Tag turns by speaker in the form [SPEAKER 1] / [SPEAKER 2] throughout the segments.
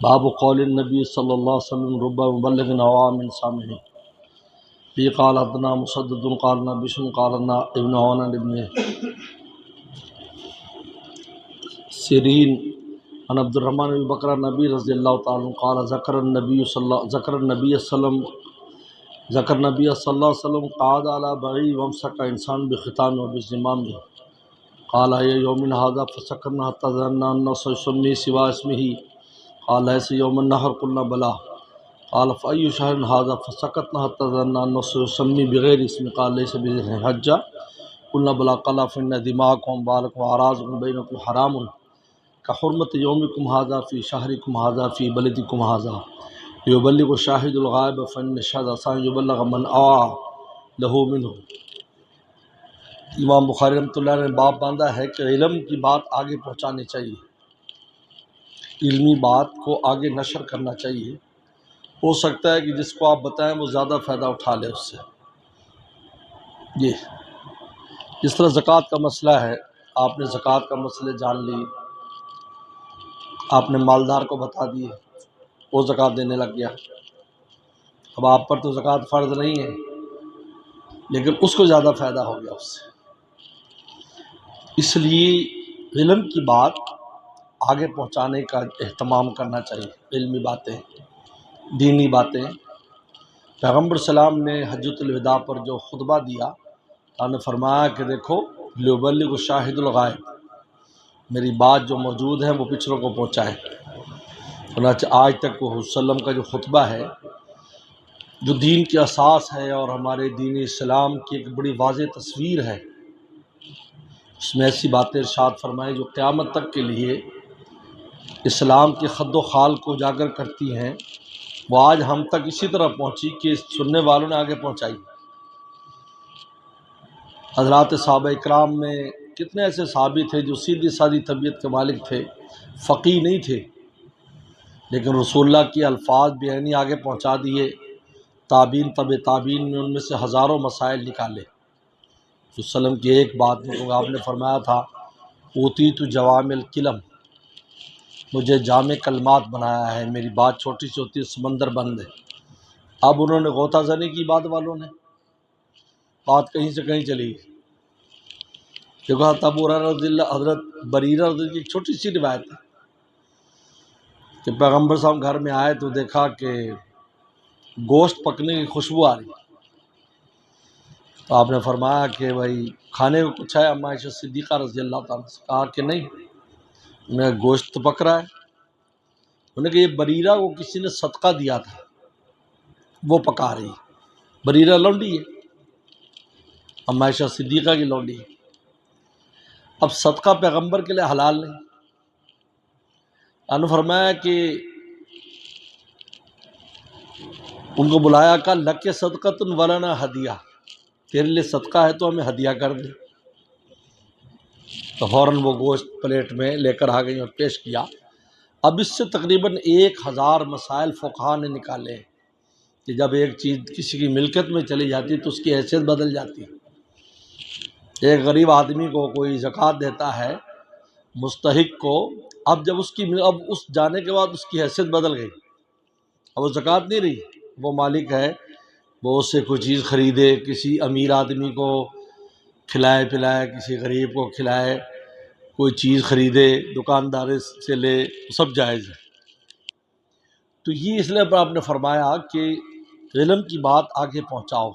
[SPEAKER 1] باب قول النبی صلی اللہ علیہ وسلم رب مبلغ عوام سامع فی قال حدثنا مسدد قال بشر قال ابن عون ابن سیرین عن عبد الرحمن بن بکر نبی رضی اللہ تعالی عنہ قال ذکر نبی صلی اللہ علیہ وسلم قعد علی بعیر وامسک انسان بختان وبزمام قال ای یوم هذا فسکرنا حتى ظننا الناس يسمي سوى اسمه قال ليس يوم النحر قلنا بلا قال فأي شهر هذا فسكتنا حتى ظننا الناس يسمي بغير اسمه قال ليس بذي الحجة قلنا بلا قال فإن دماءكم وأموالكم وأعراضكم بينكم حرام كحرمة يومكم هذا في شهركم هذا في بلدكم هذا يبلغ الشاهد الغائب فإن الشهد عسى يبلغ من أوعى له منه۔ امام بخاری رحمۃ اللہ نے باب باندھا ہے کہ علم کی بات آگے پہنچانی چاہیے، علمی بات کو آگے نشر کرنا چاہیے۔ ہو سکتا ہے کہ جس کو آپ بتائیں وہ زیادہ فائدہ اٹھا لے اس سے۔ یہ جس طرح زکوٰۃ کا مسئلہ ہے، آپ نے زکوٰۃ کا مسئلے جان لی، آپ نے مالدار کو بتا دیے، وہ زکوٰۃ دینے لگ گیا۔ اب آپ پر تو زکوٰۃ فرض نہیں ہے، لیکن اس کو زیادہ فائدہ ہو گیا اس سے۔ اس لیے علم کی بات آگے پہنچانے کا اہتمام کرنا چاہیے، علمی باتیں، دینی باتیں۔ پیغمبر سلام نے حجۃ الوداع پر جو خطبہ دیا، آپ نے فرمایا کہ دیکھو لیبلغ الشاہد الغائب، میری بات جو موجود ہے وہ پچھلوں کو پہنچائے۔ چنانچہ آج تک وہ وسلم کا جو خطبہ ہے، جو دین کی اساس ہے اور ہمارے دین اسلام کی ایک بڑی واضح تصویر ہے، اس میں ایسی باتیں ارشاد فرمائیں جو قیامت تک کے لیے اسلام کے خد و خال کو اجاگر کرتی ہیں۔ وہ آج ہم تک اسی طرح پہنچی کہ سننے والوں نے آگے پہنچائی۔ حضرات صحابہ اکرام میں کتنے ایسے صحابی تھے جو سیدھی سادھی طبیعت کے مالک تھے، فقیہ نہیں تھے، لیکن رسول اللہ کی الفاظ بعینی آگے پہنچا دیے۔ تابعین تابعین نے ان میں سے ہزاروں مسائل نکالے۔ وسلم کی ایک بات میں آپ نے فرمایا تھا اوتیت جوامع الکلم، مجھے جامع کلمات بنایا ہے، میری بات چھوٹی سی ہوتی ہے، سمندر بند ہے۔ اب انہوں نے غوطہ زنی کی، بات والوں نے بات کہیں سے کہیں چلی گئی۔ دیکھو ابو ہریرہ رضی اللہ، حضرت بریرہ رضی اللہ کی ایک چھوٹی سی روایت ہے کہ پیغمبر صاحب گھر میں آئے تو دیکھا کہ گوشت پکنے کی خوشبو آ رہی، تو آپ نے فرمایا کہ بھائی کھانے کو کچھ ہے؟ اما عائشہ صدیقہ رضی اللہ تعالیٰ سے کہا کہ نہیں، انہیں گوشت تو پک رہا ہے۔ انہوں نے کہ یہ بریرہ کو کسی نے صدقہ دیا تھا، وہ پکا رہی ہے۔ بریرہ لونڈی ہے، اما عائشہ صدیقہ کی لونڈی ہے۔ اب صدقہ پیغمبر کے لیے حلال نہیں۔ انہوں نے فرمایا کہ ان کو بلایا، کہا لک صدقۃ ولنا ہدیہ، تیرے لیے صدقہ ہے تو ہمیں ہدیہ کر دے۔ تو فوراً وہ گوشت پلیٹ میں لے کر آ گئی اور پیش کیا۔ اب اس سے تقریباً 1000 مسائل فقہا نے نکالے ہیں کہ جب ایک چیز کسی کی ملکت میں چلی جاتی تو اس کی حیثیت بدل جاتی ہے۔ ایک غریب آدمی کو کوئی زکوٰۃ دیتا ہے مستحق کو، اب جب اب اس جانے کے بعد اس کی حیثیت بدل گئی، اب وہ زکوٰۃ نہیں رہی، وہ مالک ہے، وہ اس سے کوئی چیز خریدے، کسی امیر آدمی کو کھلائے پلائے، کسی غریب کو کھلائے، کوئی چیز خریدے، دکاندار سے لے، سب جائز ہے۔ تو یہ اس لیے آپ نے فرمایا کہ علم کی بات آگے پہنچاؤ،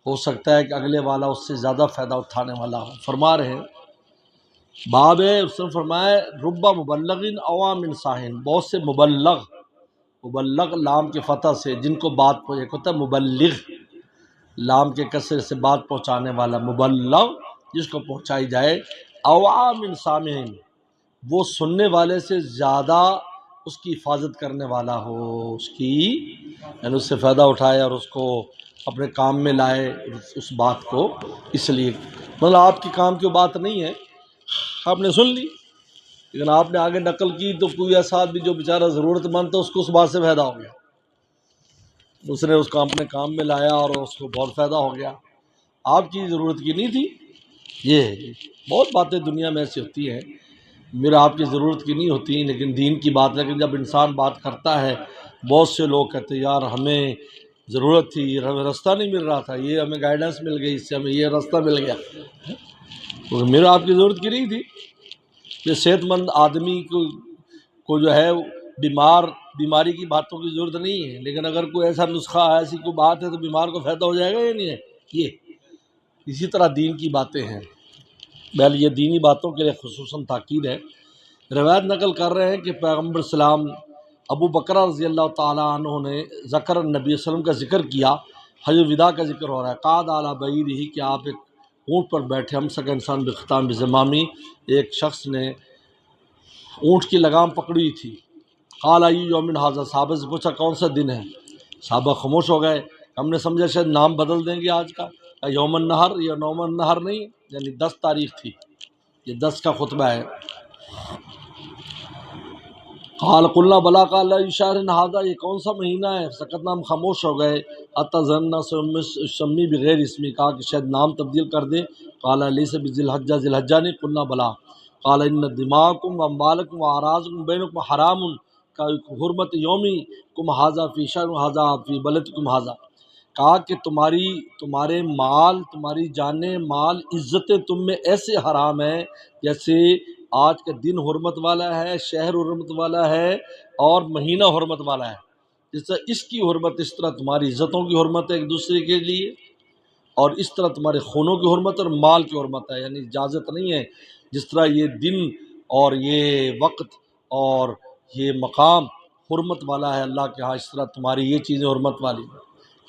[SPEAKER 1] ہو سکتا ہے کہ اگلے والا اس سے زیادہ فائدہ اٹھانے والا ہو۔ فرما رہے ہیں باب ہے، اس نے فرمایا رب مبلغ عوام صاحن، بہت سے مبلغ لام کے فتح سے، جن کو بات ایک ہوتا ہے مبلغ، لام کے کسر سے بات پہنچانے والا، مبلغ جس کو پہنچائی جائے، عوام سامعین، وہ سننے والے سے زیادہ اس کی حفاظت کرنے والا ہو، اس کی یعنی اس سے فائدہ اٹھائے اور اس کو اپنے کام میں لائے اس بات کو۔ اس لیے مطلب آپ کے کام کی بات نہیں ہے، آپ نے سن لی، لیکن آپ نے آگے نقل کی تو کوئی ایسا آدمی جو بیچارہ ضرورت مند تو اس کو اس بات سے فائدہ ہو گیا، اس نے اس کو اپنے کام میں لایا اور اس کو بہت فائدہ ہو گیا، آپ کی ضرورت کی نہیں تھی۔ یہ بہت باتیں دنیا میں ایسی ہوتی ہیں میرے آپ کی ضرورت کی نہیں ہوتی، لیکن دین کی بات، لیکن جب انسان بات کرتا ہے بہت سے لوگ کہتے ہیں یار ہمیں ضرورت تھی، راستہ نہیں مل رہا تھا، یہ ہمیں گائیڈنس مل گئی، اس سے ہمیں یہ راستہ مل گیا، تو میرے آپ کی ضرورت کی نہیں تھی۔ یہ صحت مند آدمی کو جو ہے بیماری کی باتوں کی ضرورت نہیں ہے، لیکن اگر کوئی ایسا نسخہ ہے، ایسی کوئی بات ہے تو بیمار کو فائدہ ہو جائے گا یا نہیں ہے؟ یہ اسی طرح دین کی باتیں ہیں، بہرحال یہ دینی باتوں کے لیے خصوصاً تاکید ہے۔ روایت نقل کر رہے ہیں کہ پیغمبر اسلام ابو بکر رضی اللہ تعالیٰ عنہ نے ذکر نبی صلی اللہ علیہ وسلم کا ذکر کیا، حج وداع کا ذکر ہو رہا ہے، قعد علی بعیرہ کہ آپ ایک اونٹ پر بیٹھے، ہم سکا انسان بختام بزمامی، ایک شخص نے اونٹ کی لگام پکڑی ہوئی تھی، قال ای یوم ھذا، صحابہ سے پوچھا کون سا دن ہے، صحابہ خاموش ہو گئے، ہم نے سمجھا شاید نام بدل دیں گے آج کا، یوم النہر یا نوم النہر نہیں، یعنی 10 تاریخ تھی، یہ 10 کا خطبہ ہے۔ قال قلنا بلا، قال لا شہر ھذا، یہ کون سا مہینہ ہے، سکتنا، ہم خاموش ہو گئے، حتی ظننا سمی بغیر اسمی، کہا کہ شاید نام تبدیل کر دیں، قال لیس بذی الحجہ، ذی الحجہ نہیں، قلنا بلا، قال ان دماءکم و اموالکم و اعراضکم بینکم حرام حرمت یومکم ھذا فی شہر ھذا فی بلدکم ھذا، کہا کہ تمہارے مال، تمہاری جانیں، مال، عزتیں تم میں ایسے حرام ہیں جیسے آج کا دن حرمت والا ہے، شہر حرمت والا ہے، اور مہینہ حرمت والا ہے، جس طرح اس کی حرمت، اس طرح تمہاری عزتوں کی حرمت ہے ایک دوسرے کے لیے، اور اس طرح تمہارے خونوں کی حرمت اور مال کی حرمت ہے، یعنی اجازت نہیں ہے جس طرح یہ دن اور یہ وقت اور یہ مقام حرمت والا ہے اللہ کے ہاں، اس طرح تمہاری یہ چیزیں حرمت والی ہیں،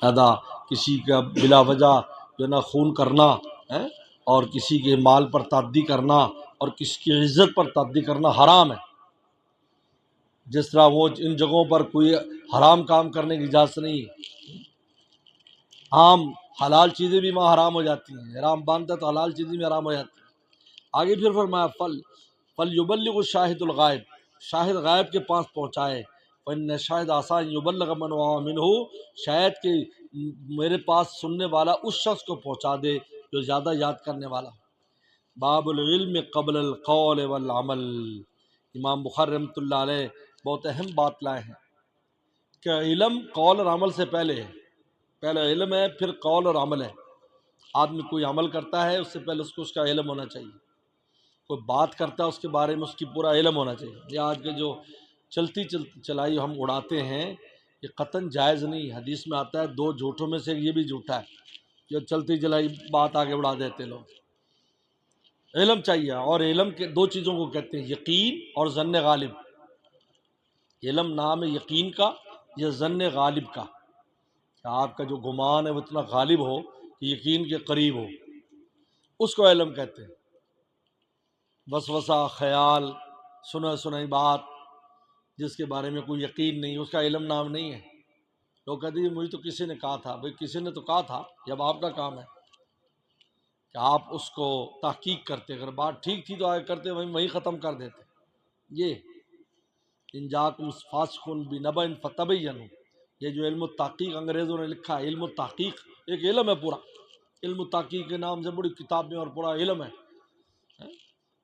[SPEAKER 1] لہذا کسی کا بلا وجہ جو ہے نا خون کرنا ہے، اور کسی کے مال پر تعدی کرنا اور کسی کی عزت پر تعدی کرنا حرام ہے، جس طرح وہ ان جگہوں پر کوئی حرام کام کرنے کی اجازت نہیں ہے، عام حلال چیزیں بھی وہاں حرام ہو جاتی ہیں، حرام باندھتا تو حلال چیزیں بھی حرام ہو جاتی ہیں۔ آگے پھر فرمایا فلیبلغ الشاہد الغائب، شاہد غائب کے پاس پہنچائے، فإن شاہد آسان یبلغ من وعى منہ، شاید کہ میرے پاس سننے والا اس شخص کو پہنچا دے جو زیادہ یاد کرنے والا۔ باب العلم قبل القول والعمل، امام بخاری رحمۃ اللہ علیہ بہت اہم بات لائے ہیں کہ علم قول اور عمل سے پہلے ہے، پہلے علم ہے پھر قول اور عمل ہے، آدمی کوئی عمل کرتا ہے اس سے پہلے اس کو اس کا علم ہونا چاہیے، کوئی بات کرتا ہے اس کے بارے میں اس کی پورا علم ہونا چاہیے۔ یہ آج کے جو چلتی چلائی ہم اڑاتے ہیں یہ قطعاً جائز نہیں، حدیث میں آتا ہے 2 جھوٹوں میں سے یہ بھی جھوٹا ہے، جو چلتی چلائی بات آگے بڑھا دیتے لوگ۔ علم چاہیے، اور علم کے 2 چیزوں کو کہتے ہیں، یقین اور ظن غالب۔ علم نام ہے یقین کا یا ظن غالب کا، کہ آپ کا جو گمان ہے وہ اتنا غالب ہو کہ یقین کے قریب ہو، اس کو علم کہتے ہیں۔ وسوسہ، خیال، سنائی بات جس کے بارے میں کوئی یقین نہیں، اس کا علم نام نہیں ہے۔ لوگ کہتے ہیں مجھے تو کسی نے کہا تھا، بھئی کسی نے تو کہا تھا، جب آپ کا کام ہے کہ آپ اس کو تحقیق کرتے، اگر بات ٹھیک تھی تو آگے کرتے، وہیں ختم کر دیتے۔ یہ ان جاکم فاسق بنبأ فتبینوا، یہ جو علم التحقیق انگریزوں نے لکھا ہے، علم التحقیق ایک علم ہے پورا، علم التحقیق کے نام سے بڑی کتاب میں اور پورا علم ہے،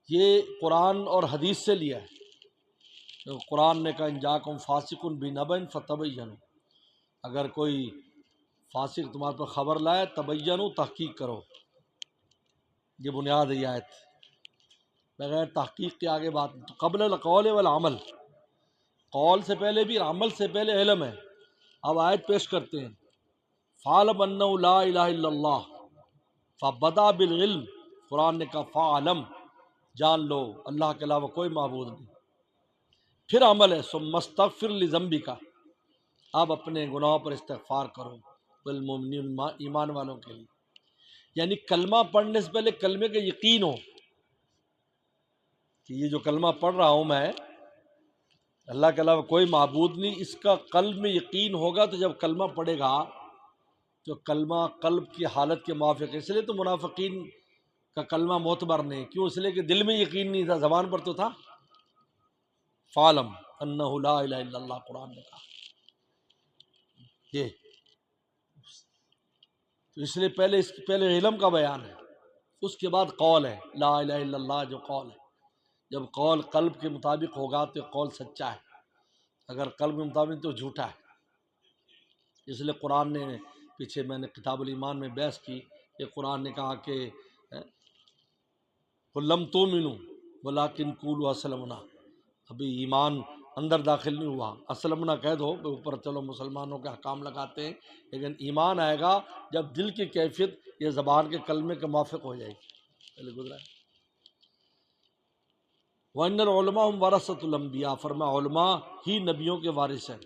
[SPEAKER 1] یہ قرآن اور حدیث سے لیا ہے۔ قرآن نے کہا ان جاکم فاسق بنبأ فتبینوا، اگر کوئی فاسق تمہارے پر خبر لائے، تبینوا، تحقیق کرو، یہ بنیاد ہے یہ آیت، بغیر تحقیق کے آگے بات نہیں۔ قبل القول والعمل، قول سے پہلے بھی، عمل سے پہلے علم ہے۔ اب آیت پیش کرتے ہیں، فَاعْلَمْ أَنَّهُ لَا إِلَهَ إِلَّا اللَّهُ، فَبَدَأَ بِالْعِلْمِ، قرآن نے کہا فَاعْلَمْ، جان لو اللہ کے علاوہ کوئی معبود نہیں، پھر عمل ہے، ثُمَّ اسْتَغْفِرْ لِذَنبِكَ، اب اپنے گناہوں پر استغفار کرو، بالمؤمنین، ایمان والوں کے لیے، یعنی کلمہ پڑھنے سے پہلے کلمے کا یقین ہو کہ یہ جو کلمہ پڑھ رہا ہوں میں، اللہ کے علاوہ کوئی معبود نہیں، اس کا قلب میں یقین ہوگا تو جب کلمہ پڑھے گا تو کلمہ قلب کی حالت کے موافق ہے۔ اس لیے تو منافقین کا کلمہ معتبر نہیں، کیوں؟ اس لیے کہ دل میں یقین نہیں تھا، زبان پر تو تھا۔ فَاعْلَمْ أَنَّهُ لَا إِلَهَ إِلَّا اللَّهُ، قرآن نے کہا یہ، تو اس لیے پہلے علم کا بیان ہے، اس کے بعد قول ہے، لا الہ الا اللہ جو قول ہے، جب قول قلب کے مطابق ہوگا تو قول سچا ہے، اگر قلب کے مطابق تو جھوٹا ہے۔ اس لیے قرآن نے، پیچھے میں نے کتاب الایمان میں بحث کی کہ قرآن نے کہا کہ قُل لَمْ تُؤْمِنُوا وَلَٰكِنْ قُولُوا أَسْلَمْنَا، ابھی ایمان اندر داخل نہیں ہوا، اسلمنا کہہ دو کہ اوپر چلو مسلمانوں کے حکام لگاتے ہیں، لیکن ایمان آئے گا جب دل کی کیفیت یہ زبان کے کلمے کے موافق ہو جائے گی۔ پہلے گزرا ہے وَإِنَّ الْعُلَمَاءَ هُمْ وَرَثَةُ الْأَنْبِيَاء، فرمایا علماء ہی نبیوں کے وارث ہیں،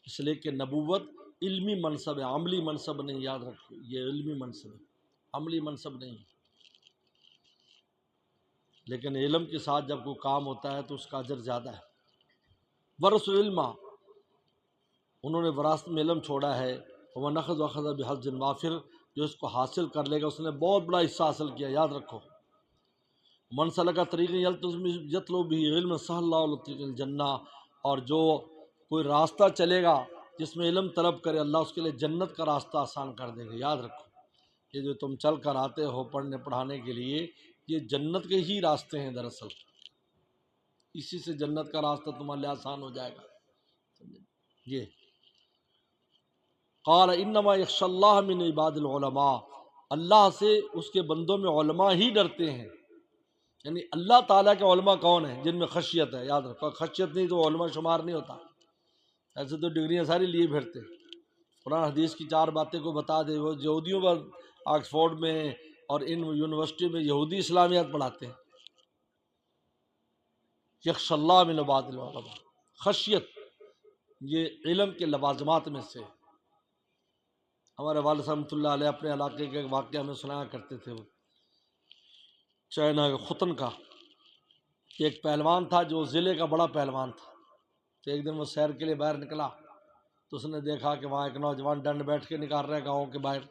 [SPEAKER 1] اس لیے کہ نبوت علمی منصب ہے، عملی منصب نہیں، یاد رکھو یہ علمی منصب ہے، عملی منصب نہیں، لیکن علم کے ساتھ جب کوئی کام ہوتا ہے تو اس کا اجر زیادہ ہے۔ ورث علم، انہوں نے وراثت میں علم چھوڑا ہے، وَمَنْ أَخَذَ بِحَظٍّ وَافِرٍ، جو اس کو حاصل کر لے گا اس نے بہت بڑا حصہ حاصل کیا، یاد رکھو۔ من سلک طریق یطلب به علم سهل اللہ له طریق الجنہ، اور جو کوئی راستہ چلے گا جس میں علم طلب کرے اللہ اس کے لیے جنت کا راستہ آسان کر دے گا۔ یاد رکھو یہ جو تم چل کر آتے ہو پڑھنے پڑھانے کے لیے، یہ جنت کے ہی راستے ہیں، دراصل اسی سے جنت کا راستہ تمہارے لیے آسان ہو جائے گا۔ یہ قال انما یخشی اللہ من عباد العلماء، اللہ سے اس کے بندوں میں علماء ہی ڈرتے ہیں، یعنی اللہ تعالیٰ کے علماء کون ہیں؟ جن میں خشیت ہے، یاد رکھو خشیت نہیں تو علماء شمار نہیں ہوتا، ایسے تو ڈگریاں ساری لیے پھرتے، قرآن حدیث کی چار باتیں کو بتا دے، وہ یہودیوں پر آکسفورڈ میں اور ان یونیورسٹی میں یہودی اسلامیات پڑھاتے ہیں۔ یخشی اللہ من عباد العلماء، خشیت یہ علم کے لوازمات میں سے۔ ہمارے والد صاحب رحمۃ اللہ علیہ اپنے علاقے کے واقعہ میں سنایا کرتے تھے، وہ چائنا کے ختن کا، کہ ایک پہلوان تھا جو ضلع کا بڑا پہلوان تھا، تو ایک دن وہ سیر کے لیے باہر نکلا تو اس نے دیکھا کہ وہاں ایک نوجوان ڈنڈ بیٹھ کے نکال رہا ہے گاؤں کے باہر،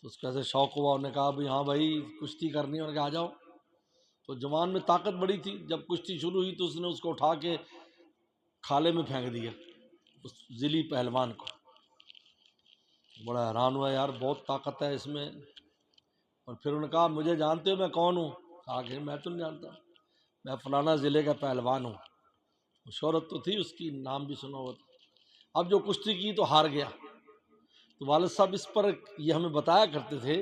[SPEAKER 1] تو اس کو ایسے شوق ہوا، انہوں نے کہا بھائی ہاں بھائی کشتی کرنی ہے، انہوں نے کہا آ جاؤ۔ تو جوان میں طاقت بڑی تھی، جب کشتی شروع ہوئی تو اس نے اس کو اٹھا کے کھالے میں پھینک دیا، اس ضلعی پہلوان کو۔ بڑا حیران ہوا، یار بہت طاقت ہے اس میں، اور پھر انہوں نے کہا مجھے جانتے ہو میں کون ہوں؟ کہا کہ میں تو نہیں جانتا، میں فلانا ضلع کا پہلوان ہوں۔ شہرت تو تھی اس کی، نام بھی سنا ہوا تھا۔ اب جو کشتی کی تو ہار گیا، تو والد صاحب اس پر یہ ہمیں بتایا کرتے تھے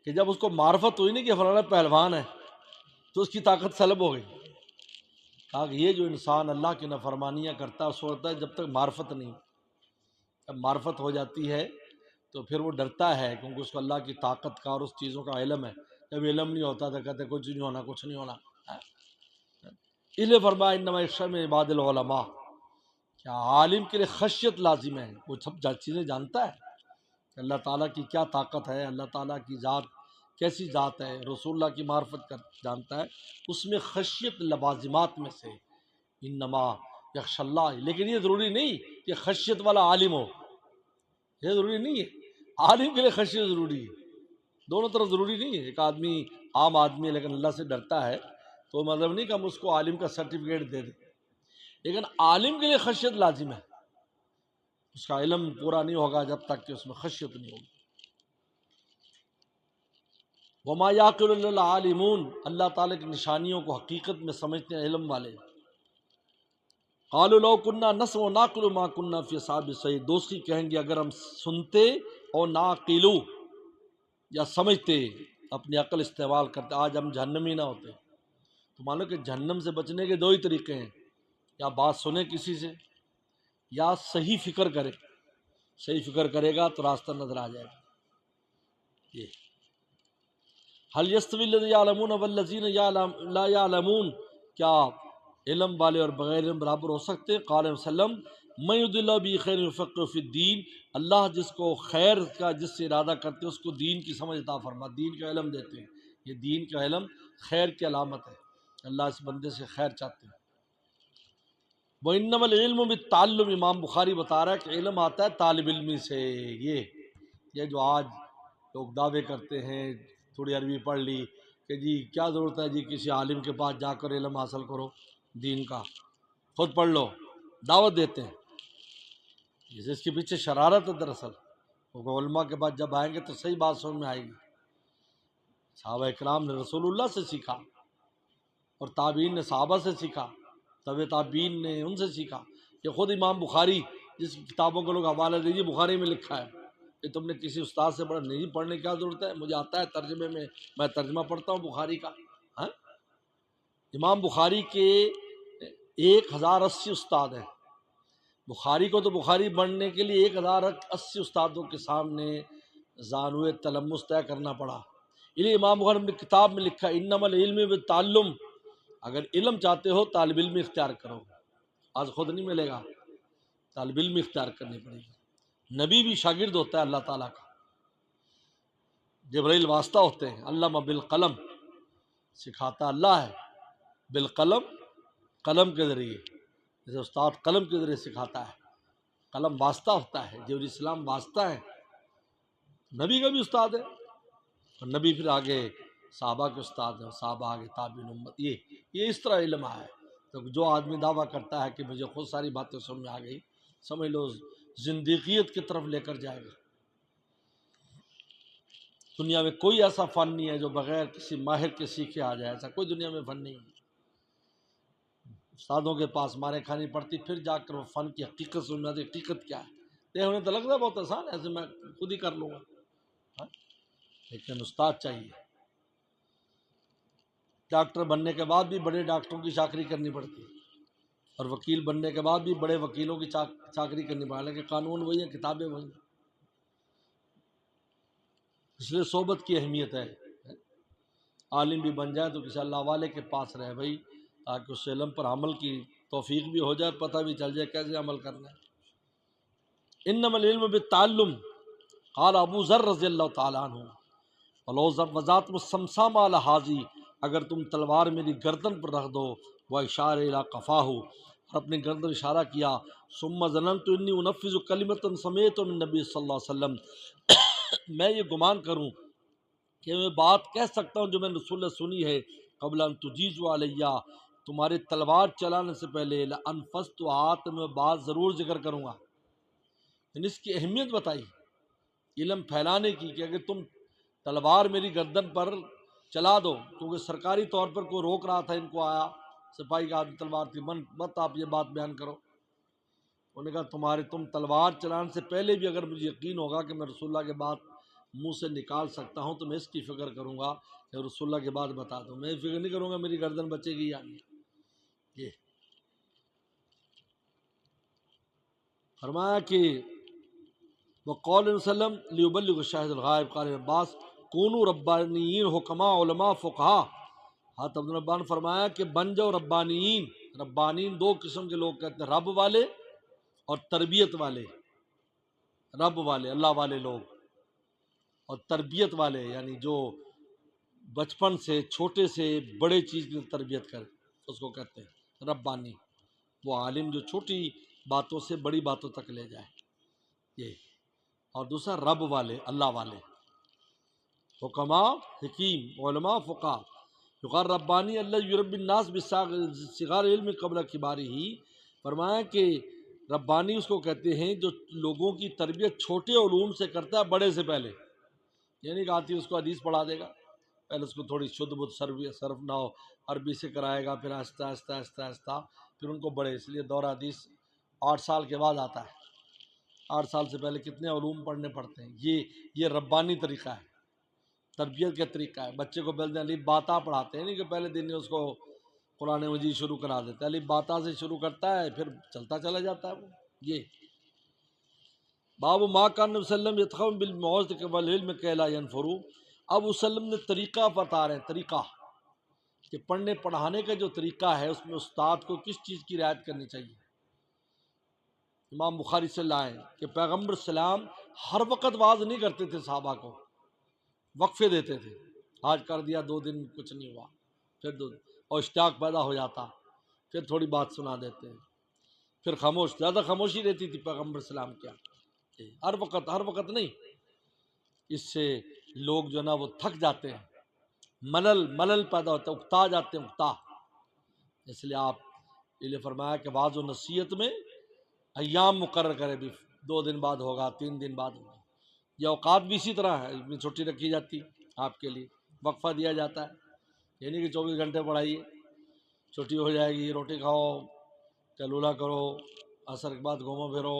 [SPEAKER 1] کہ جب اس کو معرفت ہوئی نہیں کہ فلانا پہلوان ہے تو اس کی طاقت سلب ہو گئی۔ کہا کہ یہ جو انسان اللہ کی نافرمانیاں کرتا ہے اس وقت ہے جب تک معرفت نہیں، جب معرفت ہو جاتی ہے تو پھر وہ ڈرتا ہے، کیونکہ اس کو اللہ کی طاقت کا اور اس چیزوں کا علم ہے۔ جب علم نہیں ہوتا تو کہتے کچھ نہیں ہونا، کچھ نہیں ہونا۔ اس لیے فرمایا انما یخشی من عباد العلماء، کیا عالم کے لیے خشیت لازم ہے، وہ سب چیزیں جانتا ہے کہ اللہ تعالیٰ کی کیا طاقت ہے، اللہ تعالیٰ کی ذات کیسی ذات ہے، رسول اللہ کی معرفت کر جانتا ہے، اس میں خشیت لوازمات میں سے انما یخشی اللہ۔ لیکن یہ ضروری نہیں کہ خشیت والا عالم ہو، یہ ضروری نہیں ہے، عالم کے لیے خشیت ضروری ہے، دونوں طرف ضروری نہیں ہے۔ ایک آدمی عام آدمی ہے لیکن اللہ سے ڈرتا ہے تو مطلب نہیں کہ ہم اس کو عالم کا سرٹیفکیٹ دے دیں، لیکن عالم کے لیے خشیت لازم ہے، اس کا علم پورا نہیں ہوگا جب تک کہ اس میں خشیت نہیں ہوگی۔ وما یعقل الا العالمون، اللہ تعالیٰ کی نشانیوں کو حقیقت میں سمجھتے ہیں علم والے۔ قالوا لو كنا نسمع ونعقل ما كنا في اصحاب السعير، دوستی کہیں گے اگر ہم سنتے اور ناقلو یا سمجھتے، اپنی عقل استعمال کرتے، آج ہم جہنمی نہ ہوتے۔ تو مان لو کہ جہنم سے بچنے کے دو ہی طریقے ہیں، یا بات سنے کسی سے یا صحیح فکر کرے، صحیح فکر کرے گا تو راستہ نظر آ جائے گا۔ یہ هل يستوي الذين يعلمون والذين لا يعلمون، کیا علم والے اور بغیر علم برابر ہو سکتے؟ قال وسلم من يرد الله به خيرا يفقهه في الدين، اللہ جس کو خیر کا جس سے ارادہ کرتے اس کو دین کی سمجھ عطا فرما، دین کا علم دیتے ہیں۔ یہ دین کا علم خیر کی علامت ہے، اللہ اس بندے سے خیر چاہتے ہیں۔ وَإِنَّمَا الْعِلْمُ بِالتَّعَلُّمِ، امام بخاری بتا رہا ہے کہ علم آتا ہے طالب علمی سے۔ یہ جو آج لوگ دعوے کرتے ہیں تھوڑی عربی پڑھ لی کہ جی کیا ضرورت ہے جی کسی عالم کے پاس جا کر علم حاصل کرو دین کا، خود پڑھ لو، دعوت دیتے ہیں۔ اس کے پیچھے شرارت ہے دراصل، کیونکہ علماء کے پاس جب آئیں گے تو صحیح بات سمجھ میں آئے گی۔ صحابہ کرام نے رسول اللہ سے سیکھا، اور تابعین نے صحابہ سے سیکھا، تبع تابعین نے ان سے سیکھا۔ یہ خود امام بخاری جس کتابوں کو لوگ حوالہ دیجیے بخاری میں لکھا ہے کہ تم نے کسی استاد سے پڑھا نہیں، پڑھنے کی کیا ضرورت ہے، مجھے آتا ہے ترجمے میں ترجمہ پڑھتا ہوں بخاری کا۔ ہاں، امام بخاری کے 1080 استاد ہیں۔ بخاری کو تو بخاری بننے کے لیے 1080 استادوں کے سامنے زانوِ تلمس طے کرنا پڑا۔ یہ امام بخاری نے کتاب میں لکھا انما العلم بالتعلم، اگر علم چاہتے ہو طالب علم اختیار کرو، آج خود نہیں ملے گا، طالب علم اختیار کرنی پڑے گی۔ نبی بھی شاگرد ہوتا ہے اللہ تعالیٰ کا، جبرائیل واسطہ ہوتے ہیں، علامہ بالقلم، سکھاتا اللہ ہے، بالقلم، قلم کے ذریعے، جیسے استاد قلم کے ذریعے سکھاتا ہے، قلم واسطہ ہوتا ہے، جبرائیل السلام واسطہ ہے، نبی کا بھی استاد ہے، اور نبی پھر آگے صحابہ کے استاد ہیں، صحابہ آگے تابعین امت، یہ اس طرح علم ہے۔ تو جو آدمی دعویٰ کرتا ہے کہ مجھے خود ساری باتیں سمجھ میں آ گئی، سمجھ لو زندیقیت کی طرف لے کر جائے گا۔ دنیا میں کوئی ایسا فن نہیں ہے جو بغیر کسی ماہر کے سیکھے آ جائے، ایسا کوئی دنیا میں فن نہیں ہے۔ استادوں کے پاس مارے کھانی پڑتی، پھر جا کر وہ فن کی حقیقت سمجھ میں آتی، حقیقت کیا ہے۔ یہ انہیں تو لگتا ہے بہت آسان ہے، ایسے میں خود ہی کر لوں گا، ہاں؟ لیکن استاد چاہیے۔ ڈاکٹر بننے کے بعد بھی بڑے ڈاکٹروں کی چاکری کرنی پڑتی ہے، اور وکیل بننے کے بعد بھی بڑے وکیلوں کی چاکری کرنی پڑتی ہے، لیکن قانون وہی ہیں، کتابیں وہی ہیں۔ اس لیے صحبت کی اہمیت ہے۔ عالم بھی بن جائے تو کسی اللہ والے کے پاس رہے بھائی، تاکہ اس علم پر عمل کی توفیق بھی ہو جائے، پتہ بھی چل جائے کیسے عمل کرنا ہے۔ انما العلم بالتعلم، قال ابو ذر رضی اللہ تعالیٰ عنہ ولو وذات السمسام علی حاضی، اگر تم تلوار میری گردن پر رکھ دو، وہ اشارہ الی قفاہ، اور اپنی گردن اشارہ کیا، ثم ظننت انی انفذ کلمۃ سمعت من نبی صلی اللہ علیہ وسلم، میں یہ گمان کروں کہ میں بات کہہ سکتا ہوں جو میں نے رسول اللہ سنی ہے، قبل ان تجیزوا علیہ، تمہارے تلوار چلانے سے پہلے، لانفذتھا، تو میں بات ضرور ذکر کروں گا۔ یعنی اس کی اہمیت بتائی علم پھیلانے کی، کہ اگر تم تلوار میری گردن پر چلا دو، کیونکہ سرکاری طور پر کوئی روک رہا تھا، ان کو آیا سپاہی کا آدمی تلوار تھی، مت آپ یہ بات بیان کرو۔ انہوں نے کہا تم تلوار چلانے سے پہلے بھی اگر مجھے یقین ہوگا کہ میں رسول اللہ کے بات منہ سے نکال سکتا ہوں، تو میں اس کی فکر کروں گا کہ رسول اللہ کے بعد بتا دوں، میں فکر نہیں کروں گا میری گردن بچے گی یا نہیں۔ یہ فرمایا کہ وقال وسلم لیبلغ الشاہد الغائب، قال عباس کونوا ربانیین حکماء علماء فقہاء، حضرت عبد الرحمن نے فرمایا کہ بن جاؤ ربانیین۔ ربانیین دو قسم کے لوگ کہتے ہیں، رب والے اور تربیت والے۔ رب والے اللہ والے لوگ، اور تربیت والے یعنی جو بچپن سے چھوٹے سے بڑے چیز کی تربیت کرے، اس کو کہتے ہیں ربانی۔ وہ عالم جو چھوٹی باتوں سے بڑی باتوں تک لے جائے، یہ۔ اور دوسرا رب والے اللہ والے، حکماء حکیم، علماء فقہاء۔ یقال ربانی اللہ یربی الناس بصغار علم قبل کبارہ، فرمایا کہ ربانی اس کو کہتے ہیں جو لوگوں کی تربیت چھوٹے علوم سے کرتا ہے بڑے سے پہلے۔ یعنی کہ آتی اس کو حدیث پڑھا دے گا، پہلے اس کو تھوڑی شدھ بدھ صرف نہ ہو عربی سے کرائے گا، پھر آہستہ آہستہ آہستہ آہستہ پھر ان کو بڑے، اس لیے دورہ حدیث 8 سال کے بعد آتا ہے۔ 8 سال سے پہلے کتنے علوم پڑھنے پڑتے ہیں۔ یہ ربانی طریقہ ہے، تربیت کا طریقہ ہے۔ بچے کو پہلے الف باتا پڑھاتے ہیں، نہیں کہ پہلے دن اس کو قرآن مجید شروع کرا دیتے ہیں، الف باتا سے شروع کرتا ہے، پھر چلتا چلا جاتا ہے وہ۔ یہ باب ما کان وسلم یتخم بالموعظۃ والعلم کی لا ینفروا، اب وسلم نے طریقہ بتا رہے ہیں، طریقہ کہ پڑھنے پڑھانے کا جو طریقہ ہے اس میں استاد کو کس چیز کی رعایت کرنی چاہیے۔ امام بخاری سے لائیں کہ پیغمبر السلام ہر وقت واعظ نہیں کرتے تھے، صحابہ کو وقفے دیتے تھے، آج کر دیا 2 دن کچھ نہیں ہوا، پھر 2 دن اور اشتیاق پیدا ہو جاتا، پھر تھوڑی بات سنا دیتے، پھر خاموش، زیادہ خاموشی رہتی تھی پیغمبر السلام کیا، ہر وقت نہیں۔ اس سے لوگ جو نا وہ تھک جاتے ہیں، ملل پیدا ہوتا ہے، اکتا جاتے ہیں، اکتا۔ اس لیے آپ نے فرمایا کہ واعظ و نصیحت میں ایام مقرر کرے، بھی 2 دن بعد ہوگا، 3 دن بعد ہوگا۔ یہ اوقات بھی اسی طرح ہے، اس میں چھٹی رکھی جاتی آپ کے لیے، وقفہ دیا جاتا ہے، یعنی کہ 24 گھنٹے پڑھائیے، چھٹی ہو جائے گی، روٹی کھاؤ، کلولہ کرو، عصر کے بعد گھومو پھرو،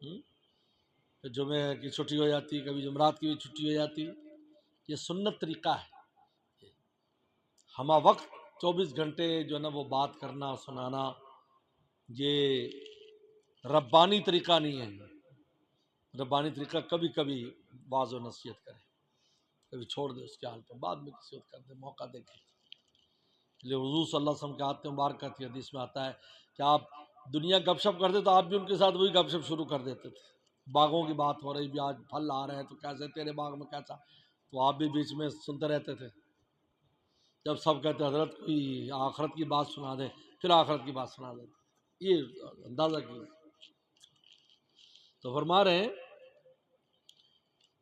[SPEAKER 1] پھر جمعے کی چھٹی ہو جاتی، کبھی جمعرات کی بھی چھٹی ہو جاتی. یہ سنت طریقہ ہے. ہمہ وقت 24 گھنٹے جو ہے نا وہ بات کرنا سنانا، یہ ربانی طریقہ نہیں ہے. ربانی طریقہ کبھی کبھی واعظ و نصیحت کرے، کبھی چھوڑ دے اس کے حال پہ، بعد میں کسی وقت کر دے، موقع دیکھے. لیکن حضور صلی اللہ علیہ وسلم کے ہاتھ مبارکہ کی حدیث میں آتا ہے کہ آپ دنیا گپ شپ کرتے تو آپ بھی ان کے ساتھ وہی گپ شپ شروع کر دیتے تھے. باغوں کی بات ہو رہی بھی، آج پھل آ رہے ہیں تو کیسے تیرے باغ میں کیسا، تو آپ بھی بیچ میں سنتے رہتے تھے. جب سب کہتے حضرت کوئی آخرت کی بات سنا دیں، پھر آخرت کی بات سنا دیتے. یہ اندازہ کیے. تو فرما رہے ہیں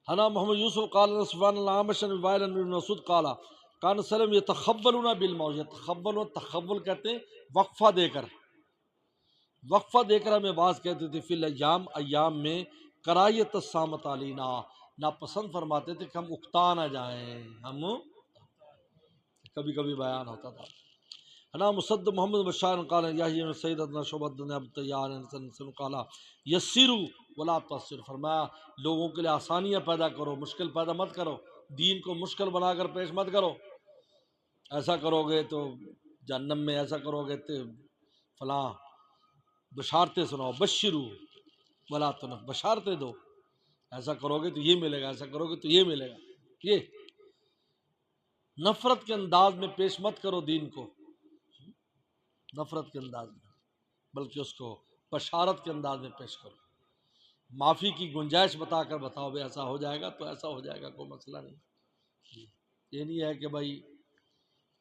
[SPEAKER 1] حنا محمد یوسف قال سبحان اللہ عامش وائل بن مسعود قال کان سلم یتخبلون بالموت. یتخبلون، تخبل کہتے ہیں وقفہ دے کر، وقفہ دے کر ہمیں باز کہتے تھے فی الیام، ایام میں، کرایت السامت علینا، ناپسند فرماتے تھے کہ ہم اکتا نہ جائیں. ہم کبھی کبھی بیان ہوتا تھا. حنا مسد محمد بشار قال یحیی بن سعید بن شعبۃ بن ابی طیار قال یسروا ولا تعسروا. فرمایا لوگوں کے لیے آسانیاں پیدا کرو، مشکل پیدا مت کرو، دین کو مشکل بنا کر پیش مت کرو. ایسا کرو گے تو جہنم میں، ایسا کرو گے تو فلاں، بشارتیں سناؤ، بشروا ولا تنفروا، بشارتیں دو، ایسا کرو گے تو یہ ملے گا، ایسا کرو گے تو یہ ملے گا. یہ نفرت کے انداز میں پیش مت کرو دین کو، نفرت کے انداز میں، بلکہ اس کو بشارت کے انداز میں پیش کرو. معافی کی گنجائش بتا کر بتاؤ بھائی ایسا ہو جائے گا تو ایسا ہو جائے گا، کوئی مسئلہ نہیں. یہ نہیں ہے کہ بھائی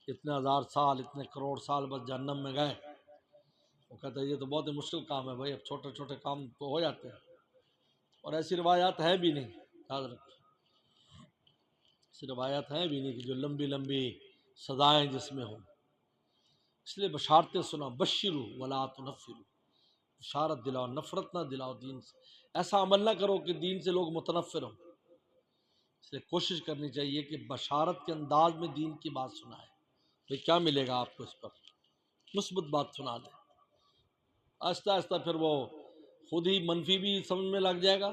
[SPEAKER 1] اتنے ہزار سال، اتنے کروڑ سال بس جہنم میں گئے. وہ کہتا ہے یہ تو بہت ہی مشکل کام ہے بھائی، اب چھوٹے چھوٹے کام تو ہو جاتے ہیں. اور ایسی روایات ہیں بھی نہیں، یاد رکھو، ایسی روایات ہیں بھی نہیں کہ جو لمبی لمبی سزائیں جس میں ہوں. اس لیے بشارتیں سنا، بشروا ولا تنفروا، بشارت دلاؤ، نفرت نہ دلاؤ دین سے. ایسا عمل نہ کرو کہ دین سے لوگ متنفر ہوں. اس لیے کوشش کرنی چاہیے کہ بشارت کے انداز میں دین کی بات سنائے. تو کیا ملے گا آپ کو؟ اس پر مثبت بات سنا دیں. آہستہ آہستہ پھر وہ خود ہی منفی بھی سمجھ میں لگ جائے گا.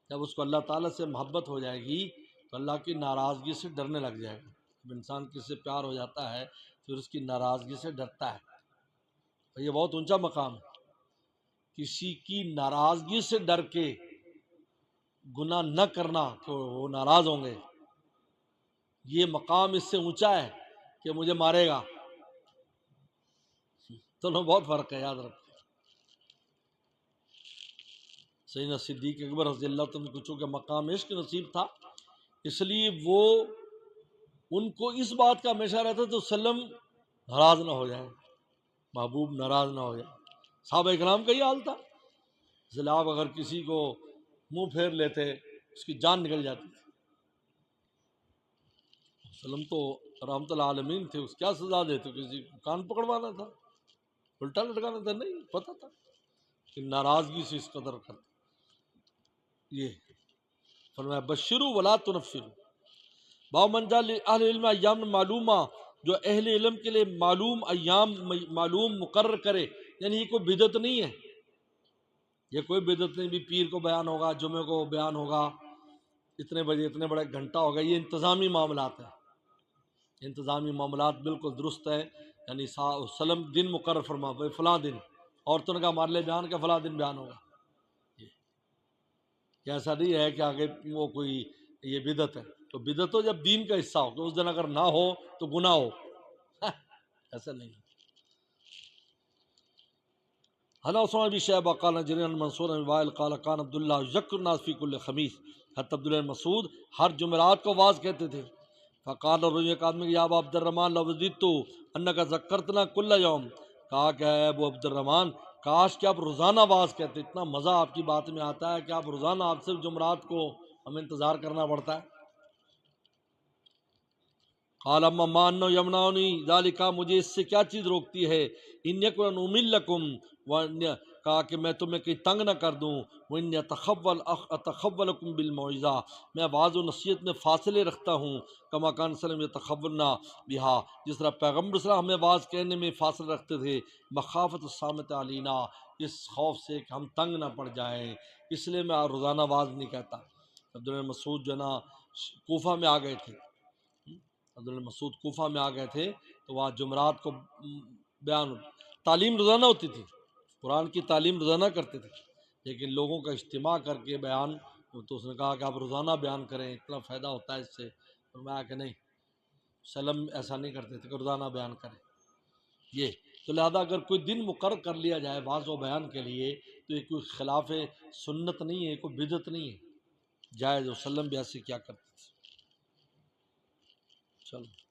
[SPEAKER 1] جب اس کو اللہ تعالیٰ سے محبت ہو جائے گی تو اللہ کی ناراضگی سے ڈرنے لگ جائے گا. جب انسان کسی سے پیار ہو جاتا ہے پھر اس کی ناراضگی سے ڈرتا ہے. یہ بہت اونچا مقام ہے. کسی کی ناراضگی سے ڈر کے گناہ نہ کرنا کہ وہ ناراض ہوں گے، یہ مقام اس سے اونچا ہے کہ مجھے مارے گا. دونوں بہت فرق ہے، یاد رکھو. سیدنا صدیق اکبر رضی اللہ عنہ کو چونکہ مقام عشق نصیب تھا، اس لیے وہ ان کو اس بات کا ہمیشہ رہتا تو وسلم ناراض نہ ہو جائے، محبوب ناراض نہ ہو جائے. صحابہ کرام کا یہ حال تھا. اس لیے آپ اگر کسی کو منہ پھیر لیتے اس کی جان نکل جاتی تھی. وسلم تو رحمت العالمین تھے، اس کیا سزا دیتے؟ کسی کو کان پکڑوانا تھا، الٹا لٹکانا تھا؟ نہیں، پتہ تھا کہ ناراضگی سے اس قدر کرتے. یہ فرمایا بشروا ولا تنفروا. باب من جعل اہل علم ایام معلومہ، جو اہل علم کے لیے معلوم ایام معلوم مقرر کرے. یعنی یہ کوئی بدعت نہیں ہے، یہ کوئی بدعت نہیں بھی پیر کو بیان ہوگا، جمعے کو بیان ہوگا، اتنے بجے اتنے بڑے گھنٹہ ہوگا. یہ انتظامی معاملات ہیں، انتظامی معاملات بالکل درست ہے. یعنی سلم دن مقرر فرما بھائی فلاں دن عورتوں نے کہا ہمارے لیے بیان کا فلاں دن بیان ہوگا. یہ ایسا نہیں ہے کہ آگے وہ کوئی یہ بدعت ہے. تو بدعت ہو جب دین کا حصہ ہو، کہ اس دن اگر نہ ہو تو گناہ ہو، ایسا نہیں. حنا عثمان بن شیبہ قال جرین منصور بن وائل قال کان عبداللہ یذکر الناس فی کل خمیس. حضرت عبداللہ بن مسعود ہر جمعرات کو واعظ کہتے تھے. فقال رجل، ایک آدمی یا ابا عبد الرحمن لو وددت انک ذکرتنا کل یوم. کہا کہ اے ابو عبد الرحمن، کاش کہ آپ روزانہ واعظ کہتے، اتنا مزہ آپ کی بات میں آتا ہے کہ آپ روزانہ، آپ صرف جمعرات کو ہمیں انتظار کرنا پڑتا ہے. قال اما ما انه يمنعني ذلك، مجھے اس سے کیا چیز روکتی ہے، ان یکن املکم، کہا کہ میں تمہیں کہیں تنگ نہ کر دوں، وَإِنِّي أَتَخَوَّلُكُم بِالْمَوْعِظَةِ، میں واعظ و نصیحت میں فاصلے رکھتا ہوں، کما کان صلی اللہ علیہ وسلم یتخولنا بہا، جس طرح پیغمبر صلی اللہ علیہ وسلم ہمیں واعظ کہنے میں فاصلے رکھتے تھے، مخافت الصامت علینا، اس خوف سے کہ ہم تنگ نہ پڑ جائیں، اس لیے میں روزانہ واعظ نہیں کہتا۔ عبداللہ مسعود جو ہے نا کوفہ میں آ گئے تھے، عبداللہ مسعود کوفہ میں آ گئے تھے، تو وہاں جمعرات کو بیان تعلیم روزانہ ہوتی تھی، قرآن کی تعلیم روزانہ کرتے تھے، لیکن لوگوں کا اجتماع کر کے بیان، تو اس نے کہا کہ آپ روزانہ بیان کریں، اتنا فائدہ ہوتا ہے اس سے، اور میں کہ نہیں، سلم ایسا نہیں کرتے تھے کہ روزانہ بیان کریں یہ، تو لہذا اگر کوئی دن مقرر کر لیا جائے واعظ و بیان کے لیے تو یہ کوئی خلاف سنت نہیں ہے، کوئی بدعت نہیں ہے، جائز وسلم بھی ایسے کیا کرتے تھے۔ چلو